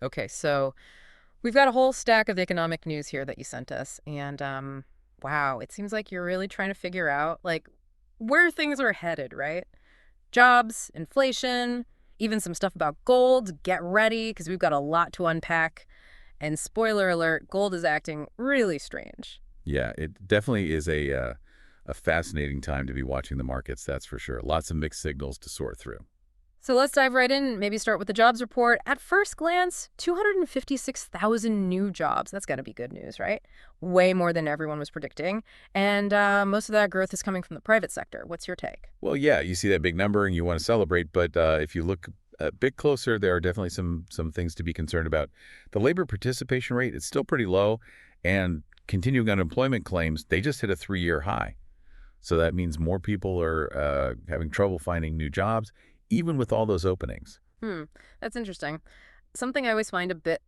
Okay, so we've got a whole stack of economic news here that you sent us, and wow, it seems like you're really trying to figure out like where things are headed, right? Jobs, inflation, even some stuff about gold. Get ready because we've got a lot to unpack. And spoiler alert, gold is acting really strange. Yeah, it definitely is a fascinating time to be watching the markets, that's for sure. Lots of mixed signals to sort through. So let's dive right in, maybe start with the jobs report. At first glance, 256,000 new jobs. That's got to be good news, right? Way more than everyone was predicting. And most of that growth is coming from the private sector. What's your take? Well, yeah, you see that big number and you want to celebrate, but if you look a bit closer, there are definitely some things to be concerned about. The labor participation rate is still pretty low, and continuing unemployment claims, they just hit a 3-year high. So that means more people are having trouble finding new jobs, even with all those openings. Hmm, that's interesting. Something I always find a bit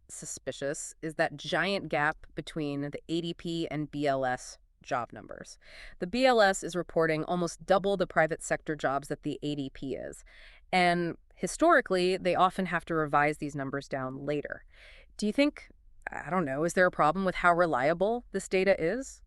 suspicious is that giant gap between the ADP and BLS job numbers. The BLS is reporting almost double the private sector jobs that the ADP is. And historically, they often have to revise these numbers down later. Do you think, I don't know, is there a problem with how reliable this data is?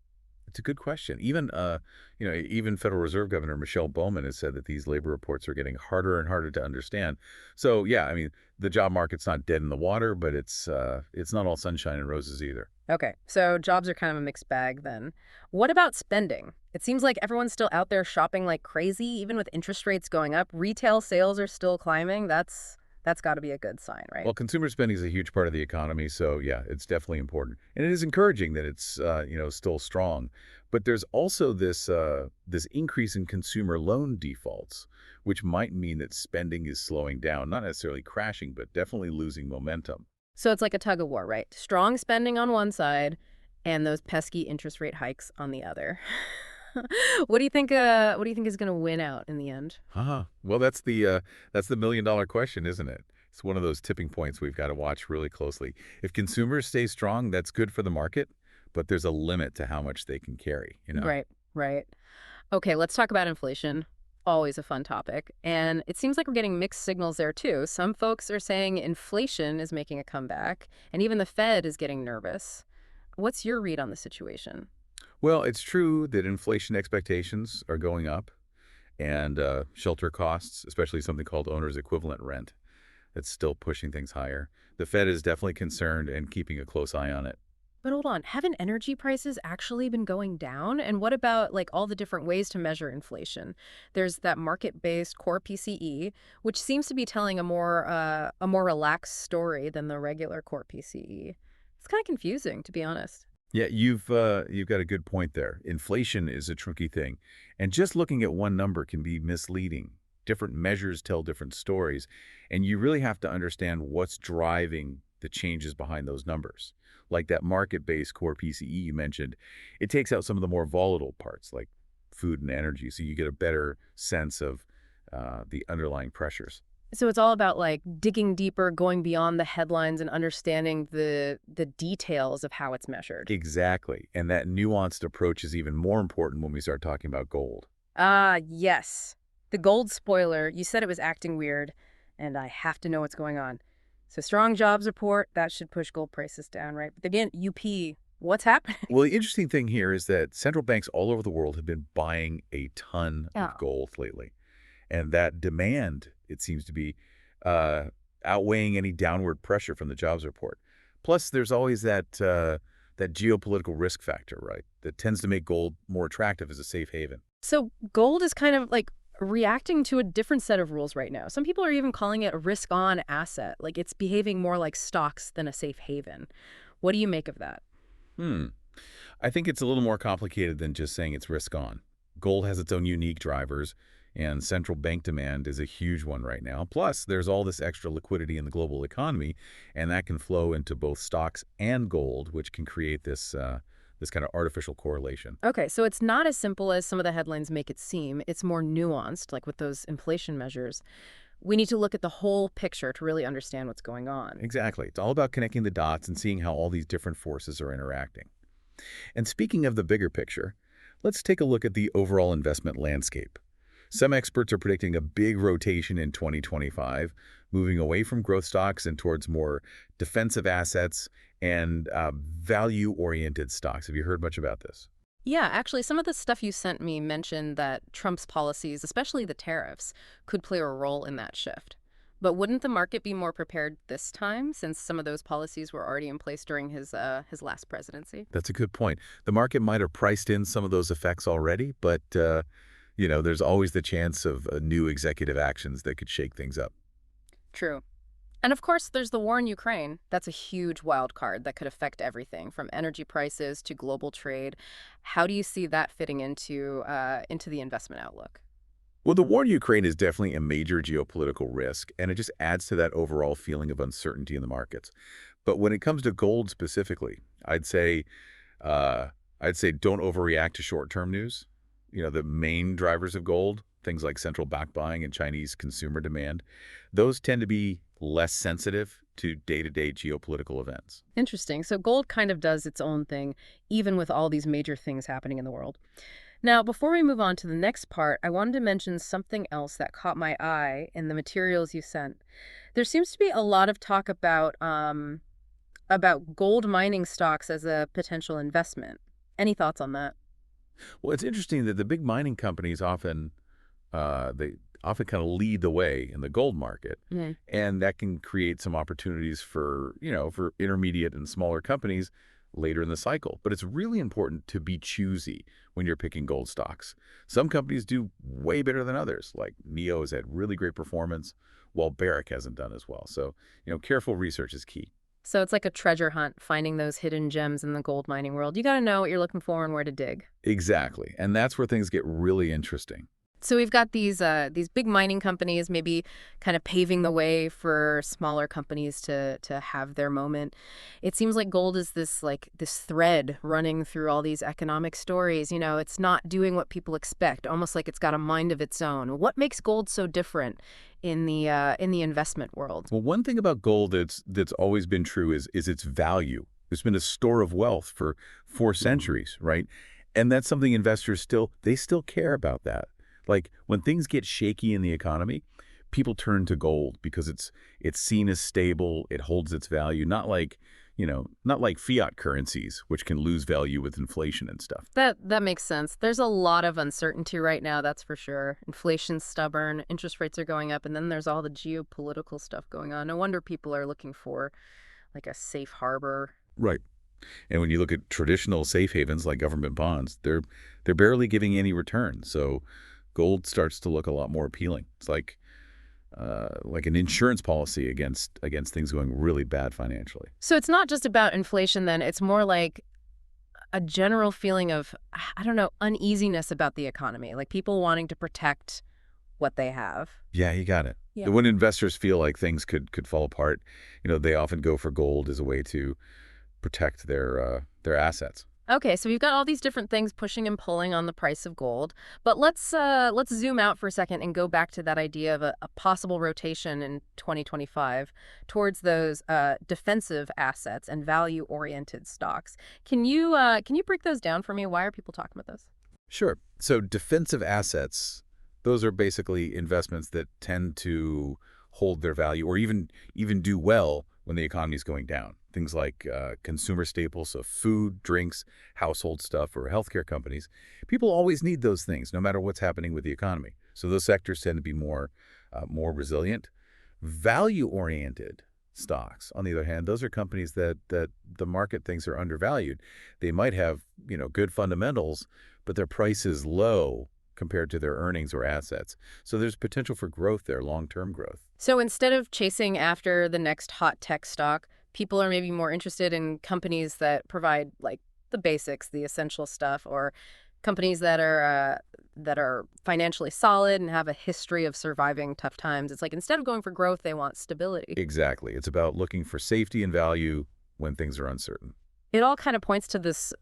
It's a good question. Even Federal Reserve Governor Michelle Bowman has said that these labor reports are getting harder and harder to understand. So yeah, I mean, the job market's not dead in the water, but it's not all sunshine and roses either. Okay, so jobs are kind of a mixed bag then. What about spending? It seems like everyone's still out there shopping like crazy, even with interest rates going up. Retail sales are still climbing. That's got to be a good sign, right? Well, consumer spending is a huge part of the economy, so yeah, it's definitely important, and it is encouraging that it's still strong. But there's also this increase in consumer loan defaults, which might mean that spending is slowing down, not necessarily crashing, but definitely losing momentum. So it's like a tug of war, right? Strong spending on one side and those pesky interest rate hikes on the other. What do you think is going to win out in the end? Well, that's the million-dollar question, isn't it? It's one of those tipping points we've got to watch really closely. If consumers stay strong, that's good for the market, but there's a limit to how much they can carry. Right, right. Okay, let's talk about inflation. Always a fun topic. And it seems like we're getting mixed signals there too. Some folks are saying inflation is making a comeback, and even the Fed is getting nervous. What's your read on the situation? Well, it's true that inflation expectations are going up, and shelter costs, especially something called owner's equivalent rent, that's still pushing things higher. The Fed is definitely concerned and keeping a close eye on it. But hold on, haven't energy prices actually been going down? And what about like all the different ways to measure inflation? There's that market-based core PCE, which seems to be telling a more relaxed story than the regular core PCE. It's kind of confusing, to be honest. Yeah, you've got a good point there. Inflation is a tricky thing, and just looking at one number can be misleading. Different measures tell different stories, and you really have to understand what's driving the changes behind those numbers. Like that market-based core PCE you mentioned, it takes out some of the more volatile parts like food and energy, so you get a better sense of the underlying pressures. So it's all about like digging deeper, going beyond the headlines and understanding the details of how it's measured. Exactly, and that nuanced approach is even more important when we start talking about gold. Ah, yes. The gold spoiler, you said it was acting weird, and I have to know what's going on. So strong jobs report, that should push gold prices down, right? But again, UP, what's happening? Well, the interesting thing here is that central banks all over the world have been buying a ton of Oh. gold lately. And that demand, it seems to be uh, outweighing any downward pressure from the jobs report. Plus, there's always that geopolitical risk factor, right? That tends to make gold more attractive as a safe haven. So gold is kind of like reacting to a different set of rules right now. Some people are even calling it a risk-on asset, like it's behaving more like stocks than a safe haven. What do you make of that? Hmm. I think it's a little more complicated than just saying it's risk on. Gold has its own unique drivers, and central bank demand is a huge one right now. Plus, there's all this extra liquidity in the global economy, and that can flow into both stocks and gold, which can create this kind of artificial correlation. Okay, so it's not as simple as some of the headlines make it seem. It's more nuanced, like with those inflation measures. We need to look at the whole picture to really understand what's going on. Exactly. It's all about connecting the dots and seeing how all these different forces are interacting. And speaking of the bigger picture, let's take a look at the overall investment landscape. Some experts are predicting a big rotation in 2025, moving away from growth stocks and towards more defensive assets and value-oriented stocks. Have you heard much about this? Yeah, actually, some of the stuff you sent me mentioned that Trump's policies, especially the tariffs, could play a role in that shift. But wouldn't the market be more prepared this time, since some of those policies were already in place during his last presidency? That's a good point. The market might have priced in some of those effects already, but there's always the chance of new executive actions that could shake things up. True. And of course, there's the war in Ukraine. That's a huge wild card that could affect everything from energy prices to global trade. How do you see that fitting into the investment outlook? Well, the war in Ukraine is definitely a major geopolitical risk, and it just adds to that overall feeling of uncertainty in the markets. But when it comes to gold specifically, uh, I'd say don't overreact to short-term news. The main drivers of gold, things like central bank buying and Chinese consumer demand, those tend to be less sensitive to day-to-day geopolitical events. Interesting. So gold kind of does its own thing, even with all these major things happening in the world. Now, before we move on to the next part, I wanted to mention something else that caught my eye in the materials you sent. There seems to be a lot of talk about gold mining stocks as a potential investment. Any thoughts on that? Well, it's interesting that the big mining companies they often kind of lead the way in the gold market, Mhm. and that can create some opportunities for intermediate and smaller companies later in the cycle. But it's really important to be choosy when you're picking gold stocks. Some companies do way better than others, like Neo has had really great performance, while Barrick hasn't done as well. So, careful research is key. So it's like a treasure hunt, finding those hidden gems in the gold mining world. You got to know what you're looking for and where to dig. Exactly. And that's where things get really interesting. So we've got these big mining companies maybe kind of paving the way for smaller companies to have their moment. It seems like gold is this thread running through all these economic stories. It's not doing what people expect, almost like it's got a mind of its own. What makes gold so different in the investment world? Well, one thing about gold that's always been true is its value. It's been a store of wealth for 4 centuries, right? And that's something investors still care about that. Like when things get shaky in the economy, people turn to gold because it's seen as stable, it holds its value, not like fiat currencies, which can lose value with inflation and stuff. That makes sense. There's a lot of uncertainty right now, that's for sure. Inflation's stubborn, interest rates are going up, and then there's all the geopolitical stuff going on. No wonder people are looking for like a safe harbor. Right. And when you look at traditional safe havens like government bonds, they're barely giving any return. So gold starts to look a lot more appealing. It's like an insurance policy against things going really bad financially. So it's not just about inflation then, it's more like a general feeling of, I don't know, uneasiness about the economy, like people wanting to protect what they have. Yeah, you got it. Yeah. When investors feel like things could fall apart, they often go for gold as a way to protect their assets. Okay, so we've got all these different things pushing and pulling on the price of gold, but let's zoom out for a second and go back to that idea of a possible rotation in 2025 towards those defensive assets and value-oriented stocks. Can you break those down for me? Why are people talking about those? Sure. So defensive assets, those are basically investments that tend to hold their value or even do well when the economy is going down. Things like consumer staples, so food, drinks, household stuff, or healthcare companies. People always need those things, no matter what's happening with the economy. So those sectors tend to be more resilient. Value-oriented stocks, on the other hand, those are companies that the market thinks are undervalued. They might have good fundamentals, but their price is low compared to their earnings or assets. So there's potential for growth there, long-term growth. So instead of chasing after the next hot tech stock, people are maybe more interested in companies that provide like the basics, the essential stuff, or companies that are financially solid and have a history of surviving tough times. It's like instead of going for growth, they want stability. Exactly. It's about looking for safety and value when things are uncertain. It all kind of points to this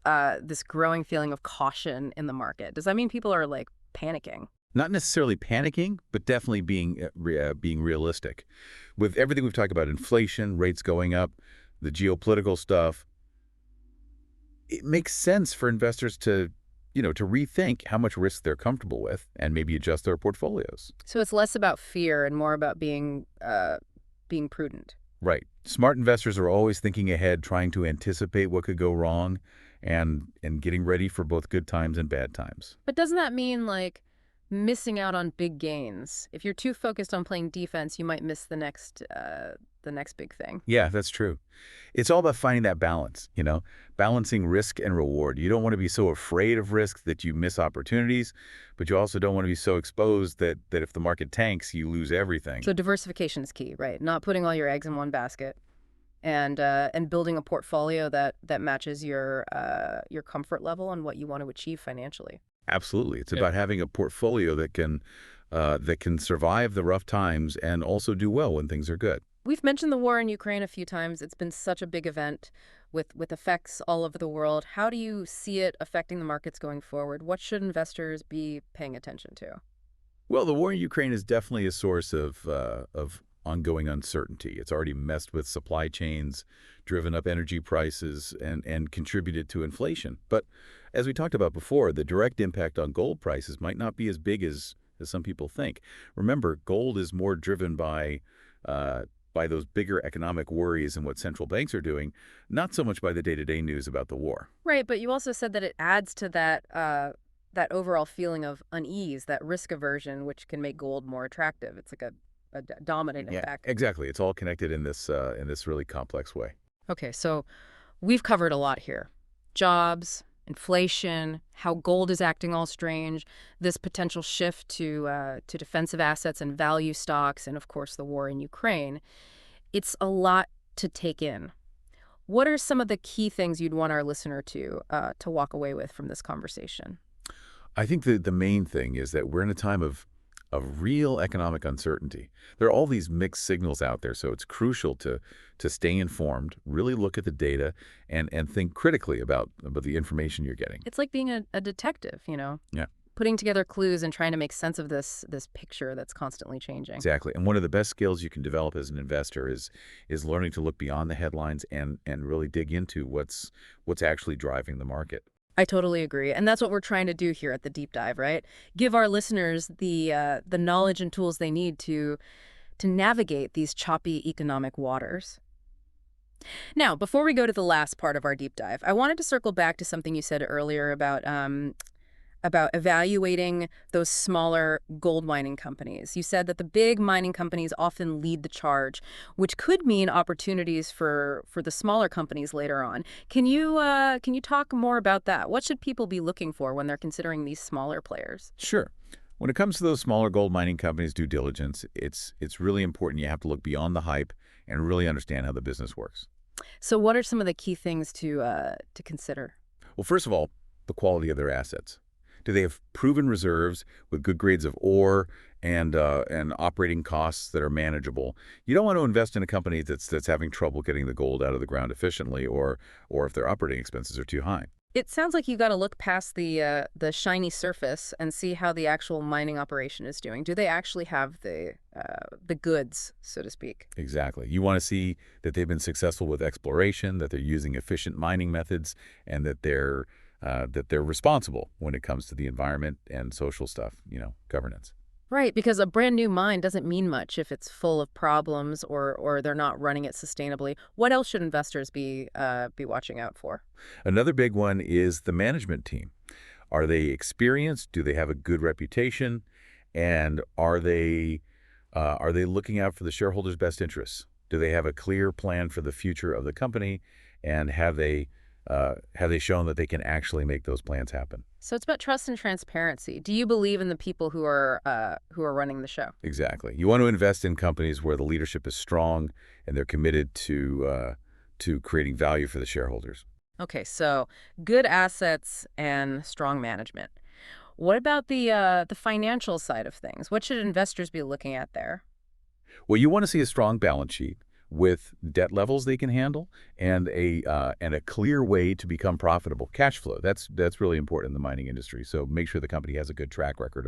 growing feeling of caution in the market. Does that mean people are like panicking? Not necessarily panicking, but definitely being realistic. With everything we've talked about, inflation, rates going up, the geopolitical stuff, it makes sense for investors to to rethink how much risk they're comfortable with and maybe adjust their portfolios. So it's less about fear and more about being prudent. Right. Smart investors are always thinking ahead, trying to anticipate what could go wrong and getting ready for both good times and bad times. But doesn't that mean like missing out on big gains? If you're too focused on playing defense, you might miss the next big thing. Yeah, that's true. It's all about finding that balance, balancing risk and reward. You don't want to be so afraid of risk that you miss opportunities, but you also don't want to be so exposed that if the market tanks, you lose everything. So diversification is key, right? Not putting all your eggs in one basket, and building a portfolio that matches your comfort level and what you want to achieve financially. Absolutely. It's Yeah. about having a portfolio that can survive the rough times and also do well when things are good. We've mentioned the war in Ukraine a few times. It's been such a big event with effects all over the world. How do you see it affecting the markets going forward? What should investors be paying attention to? Well, the war in Ukraine is definitely a source of ongoing uncertainty. It's already messed with supply chains, driven up energy prices, and contributed to inflation. But as we talked about before, the direct impact on gold prices might not be as big as some people think. Remember, gold is more driven by those bigger economic worries and what central banks are doing, not so much by the day-to-day news about the war. Right, but you also said that it adds to that overall feeling of unease, that risk aversion, which can make gold more attractive. It's like a dominant Yeah, effect. exactly. It's all connected in this really complex way. Okay, so we've covered a lot here. Jobs, inflation, how gold is acting all strange, this potential shift to defensive assets and value stocks, and of course the war in Ukraine. It's a lot to take in. What are some of the key things you'd want our listener to walk away with from this conversation? I think the main thing is that we're in a time of real economic uncertainty. There are all these mixed signals out there, so it's crucial to stay informed, really look at the data, and think critically about the information you're getting. It's like being a detective, Yeah, putting together clues and trying to make sense of this picture that's constantly changing. exactly. And one of the best skills you can develop as an investor is learning to look beyond the headlines and really dig into what's actually driving the market. I totally agree. And that's what we're trying to do here at the Deep Dive, right? Give our listeners the knowledge and tools they need to navigate these choppy economic waters. Now, before we go to the last part of our deep dive, I wanted to circle back to something you said earlier about evaluating those smaller gold mining companies. You said that the big mining companies often lead the charge, which could mean opportunities for the smaller companies later on. Can you talk more about that? What should people be looking for when they're considering these smaller players? Sure. When it comes to those smaller gold mining companies' due diligence, it's really important you have to look beyond the hype and really understand how the business works. So, what are some of the key things to consider? Well, first of all, the quality of their assets. Do they have proven reserves with good grades of ore and operating costs that are manageable? You don't want to invest in a company that's having trouble getting the gold out of the ground efficiently, or if their operating expenses are too high. It sounds like you got to look past the shiny surface and see how the actual mining operation is doing. Do they actually have the goods, so to speak? Exactly. You want to see that they've been successful with exploration, that they're using efficient mining methods, and that they're responsible when it comes to the environment and social stuff, governance. Right, because a brand new mine doesn't mean much if it's full of problems or they're not running it sustainably. What else should investors be watching out for? Another big one is the management team. Are they experienced? Do they have a good reputation? And are they looking out for the shareholders' best interests? Do they have a clear plan for the future of the company? And have they shown that they can actually make those plans happen? So it's about trust and transparency. Do you believe in the people who are running the show? Exactly. You want to invest in companies where the leadership is strong and they're committed to creating value for the shareholders. Okay, so good assets and strong management. What about the financial side of things? What should investors be looking at there? Well, you want to see a strong balance sheet with debt levels they can handle and a clear way to become profitable. Cash flow. That's really important in the mining industry. So make sure the company has a good track record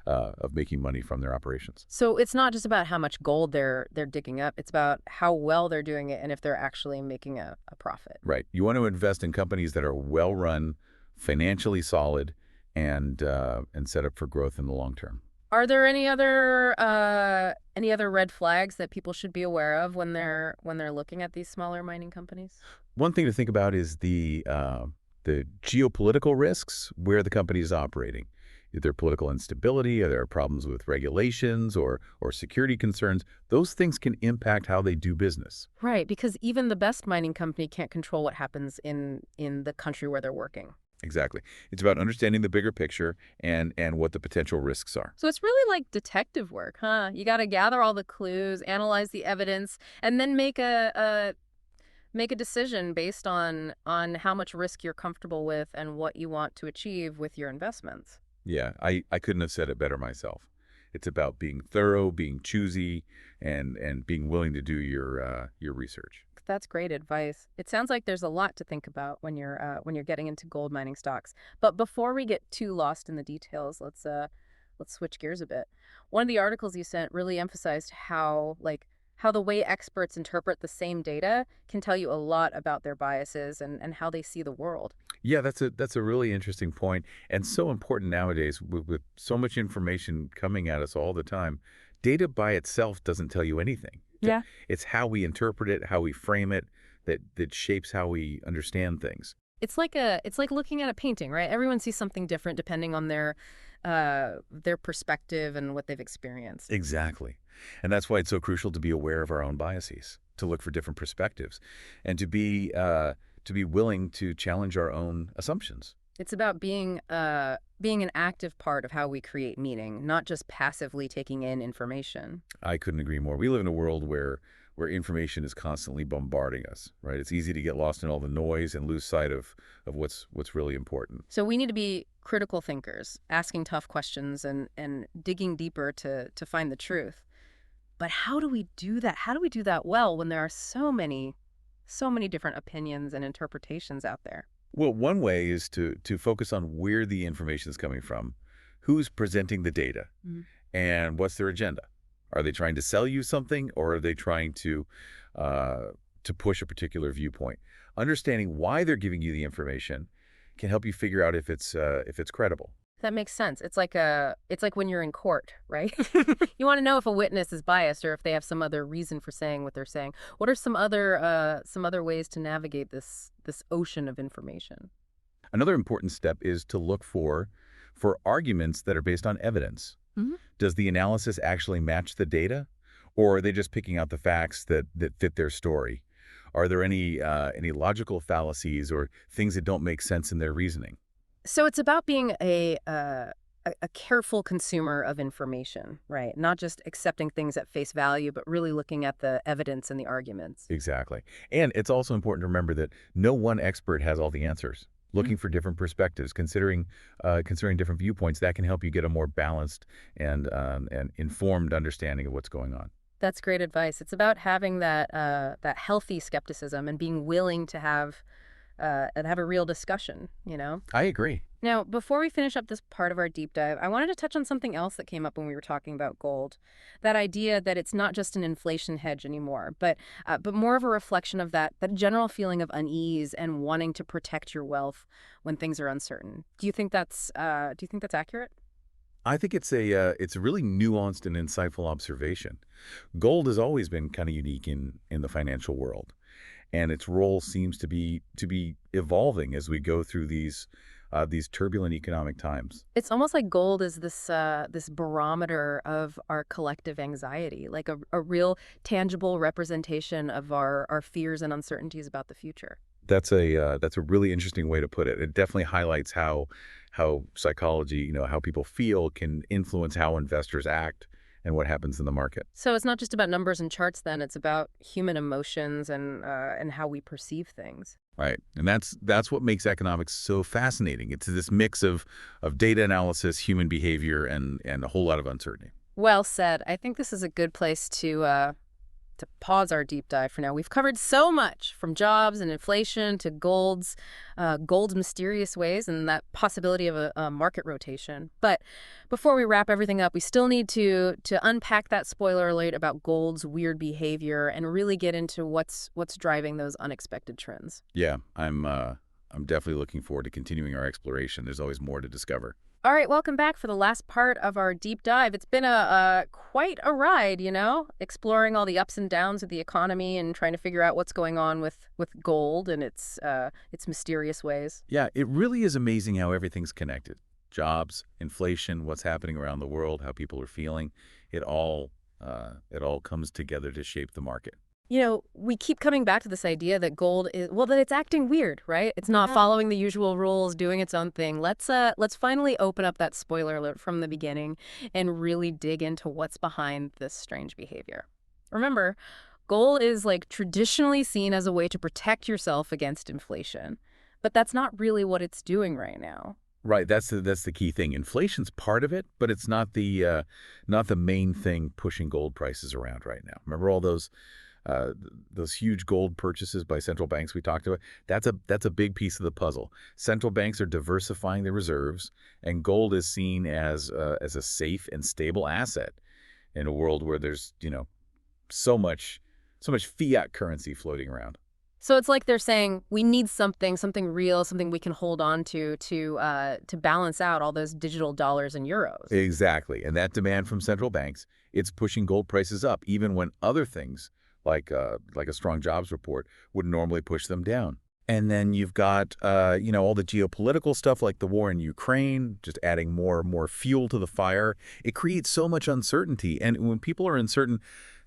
of making money from their operations. So it's not just about how much gold they're digging up. It's about how well they're doing it and if they're actually making a profit. Right. You want to invest in companies that are well run, financially solid, and set up for growth in the long term. Are there any other red flags that people should be aware of when they're looking at these smaller mining companies? One thing to think about is the geopolitical risks where the company is operating. Is there political instability? Are there problems with regulations or security concerns? Those things can impact how they do business. Right, because even the best mining company can't control what happens in the country where they're working. Exactly. It's about understanding the bigger picture and what the potential risks are. So it's really like detective work, huh? You got to gather all the clues, analyze the evidence, and then make a decision based on how much risk you're comfortable with and what you want to achieve with your investments. Yeah, I couldn't have said it better myself. It's about being thorough, being choosy, and being willing to do your research. That's great advice. It sounds like there's a lot to think about when you're getting into gold mining stocks. But before we get too lost in the details, let's switch gears a bit. One of the articles you sent really emphasized how the way experts interpret the same data can tell you a lot about their biases and how they see the world. Yeah, that's a really interesting point, and so important nowadays with so much information coming at us all the time. Data by itself doesn't tell you anything. Yeah. It's how we interpret it, how we frame it, that shapes how we understand things. It's like looking at a painting, right? Everyone sees something different depending on their perspective and what they've experienced. Exactly. And that's why it's so crucial to be aware of our own biases, to look for different perspectives, and to be willing to challenge our own assumptions. It's about being an active part of how we create meaning, not just passively taking in information. I couldn't agree more. We live in a world where information is constantly bombarding us, right? It's easy to get lost in all the noise and lose sight of what's really important. So we need to be critical thinkers, asking tough questions and digging deeper to find the truth. But how do we do that? How do we do that well when there are so many different opinions and interpretations out there? Well, one way is to focus on where the information is coming from, who's presenting the data, Mhm. and what's their agenda. Are they trying to sell you something, or are they trying to push a particular viewpoint? Understanding why they're giving you the information can help you figure out if it's credible. That makes sense. It's like when you're in court, right? You want to know if a witness is biased or if they have some other reason for saying what they're saying. What are some other ways to navigate this ocean of information? Another important step is to look for arguments that are based on evidence. Mhm. Does the analysis actually match the data, or are they just picking out the facts that fit their story? Are there any logical fallacies or things that don't make sense in their reasoning? So it's about being a careful consumer of information, right? Not just accepting things at face value, but really looking at the evidence and the arguments. Exactly. And it's also important to remember that no one expert has all the answers. Mhm. Looking for different perspectives, considering different viewpoints, that can help you get a more balanced and informed understanding of what's going on. That's great advice. It's about having that healthy skepticism and being willing to have a real discussion, you know? I agree. Now, before we finish up this part of our deep dive, I wanted to touch on something else that came up when we were talking about gold. That idea that it's not just an inflation hedge anymore, but more of a reflection of that general feeling of unease and wanting to protect your wealth when things are uncertain. Do you think that's accurate? I think it's a really nuanced and insightful observation. Gold has always been kind of unique in the financial world, and its role seems to be evolving as we go through these turbulent economic times. It's almost like gold is this barometer of our collective anxiety, like a real tangible representation of our fears and uncertainties about the future. That's a really interesting way to put it. It definitely highlights how psychology, how people feel can influence how investors act and what happens in the market. So it's not just about numbers and charts then, it's about human emotions and how we perceive things. Right. And that's what makes economics so fascinating. It's this mix of data analysis, human behavior, and a whole lot of uncertainty. Well said. I think this is a good place to pause our deep dive for now. We've covered so much from jobs and inflation to gold's mysterious ways and that possibility of a market rotation. But before we wrap everything up, we still need to unpack that spoiler alert about gold's weird behavior and really get into what's driving those unexpected trends. Yeah, I'm definitely looking forward to continuing our exploration. There's always more to discover. All right, welcome back for the last part of our deep dive. It's been quite a ride, exploring all the ups and downs of the economy and trying to figure out what's going on with gold and its mysterious ways. Yeah, it really is amazing how everything's connected. Jobs, inflation, what's happening around the world, how people are feeling. It all comes together to shape the market. We keep coming back to this idea that gold is, well, that it's acting weird, right? It's not following the usual rules, doing its own thing. Let's finally open up that spoiler alert from the beginning and really dig into what's behind this strange behavior. Remember, gold is like traditionally seen as a way to protect yourself against inflation, but that's not really what it's doing right now. Right, that's the key thing. Inflation's part of it, but it's not the main thing pushing gold prices around right now. Remember all those huge gold purchases by central banks we talked about? That's a big piece of the puzzle. Central banks are diversifying their reserves, and gold is seen as a safe and stable asset in a world where there's so much fiat currency floating around. So it's like they're saying we need something real, something we can hold on to balance out all those digital dollars and euros. Exactly, and that demand from central banks, it's pushing gold prices up, even when other things like a strong jobs report would normally push them down. And then you've got all the geopolitical stuff like the war in Ukraine, just adding more fuel to the fire. It creates so much uncertainty, and when people are uncertain,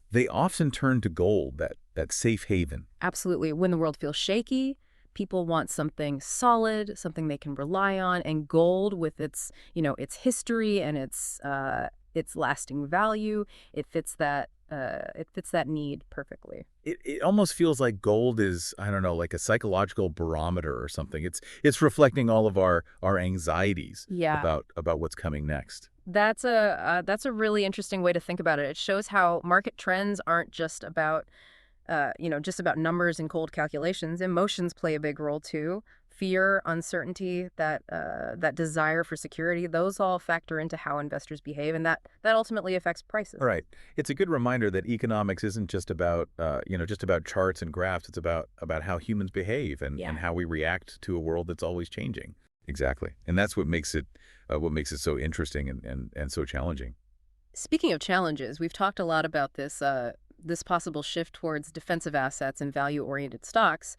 they often turn to gold, that safe haven. Absolutely. When the world feels shaky, people want something solid, something they can rely on, and gold with its history and its lasting value, it fits that need perfectly. It almost feels like gold is, I don't know, like a psychological barometer or something. It's reflecting all of our anxieties Yeah. about what's coming next. That's a really interesting way to think about it. It shows how market trends aren't just about numbers and cold calculations. Emotions play a big role too. Fear, uncertainty, that desire for security, those all factor into how investors behave, and that ultimately affects prices. All right. It's a good reminder that economics isn't just about charts and graphs. It's about how humans behave Yeah. and how we react to a world that's always changing. Exactly. And that's what makes it so interesting and so challenging. Speaking of challenges, we've talked a lot about this possible shift towards defensive assets and value-oriented stocks.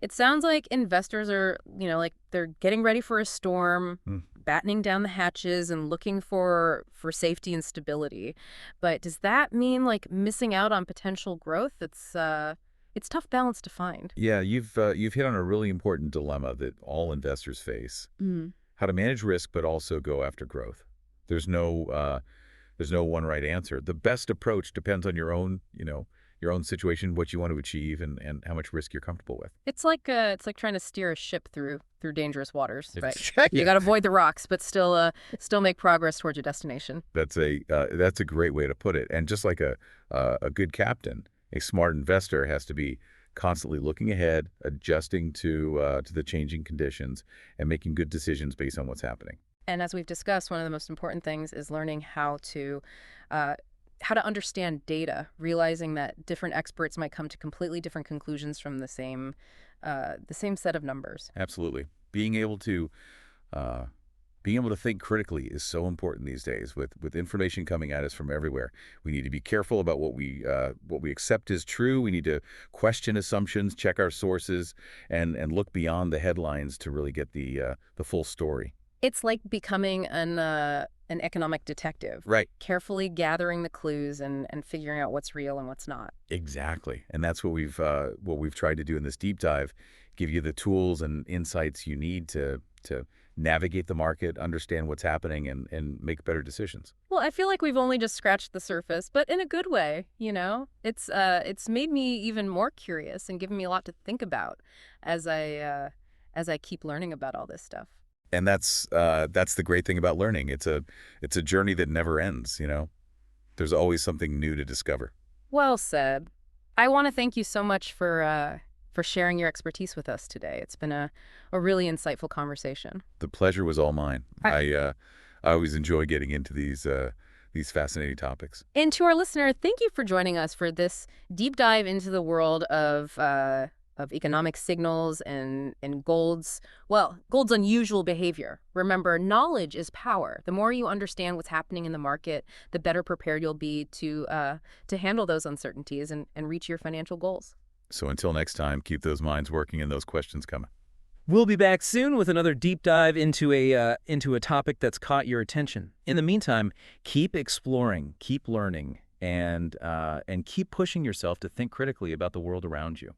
It sounds like investors are, like they're getting ready for a storm, Mm. battening down the hatches and looking for safety and stability. But does that mean like missing out on potential growth? It's tough balance to find. Yeah, you've hit on a really important dilemma that all investors face. Mm. How to manage risk but also go after growth. There's no one right answer. The best approach depends on your own situation, what you want to achieve, and how much risk you're comfortable with. It's like trying to steer a ship through dangerous waters, right? You Yeah. got to avoid the rocks, but still make progress towards your destination. That's a great way to put it. And just like a good captain, a smart investor has to be constantly looking ahead, adjusting to the changing conditions, and making good decisions based on what's happening. And as we've discussed, one of the most important things is learning uh, how to understand data, realizing that different experts might come to completely different conclusions from the same set of numbers. Absolutely. Uh, Being able to think critically is so important these days with information coming at us from everywhere. We need to be careful about what we accept as true. We need to question assumptions, check our sources, and look beyond the headlines to really get the full story. It's like becoming an economic detective, Right. carefully gathering the clues and figuring out what's real and what's not. Exactly. And that's what we've tried to do in this deep dive, give you the tools and insights you need to navigate the market, understand what's happening, and make better decisions. Well, I feel like we've only just scratched the surface, but in a good way. It's made me even more curious and given me a lot to think about as I keep learning about all this stuff. And that's the great thing about learning. It's a journey that never ends. There's always something new to discover. Well said. I want to thank you so much for sharing your expertise with us today. It's been a really insightful conversation. The pleasure was all mine. I, I always enjoy getting into these fascinating topics. and to our listener, thank you for joining us for this deep dive into the world of of economic signals and gold's unusual behavior. Remember, knowledge is power. The more you understand what's happening in the market, the better prepared you'll be to handle those uncertainties and reach your financial goals. So until next time, keep those minds working and those questions coming. We'll be back soon with another deep dive into a topic that's caught your attention. In the meantime, keep exploring, keep learning, and keep pushing yourself to think critically about the world around you.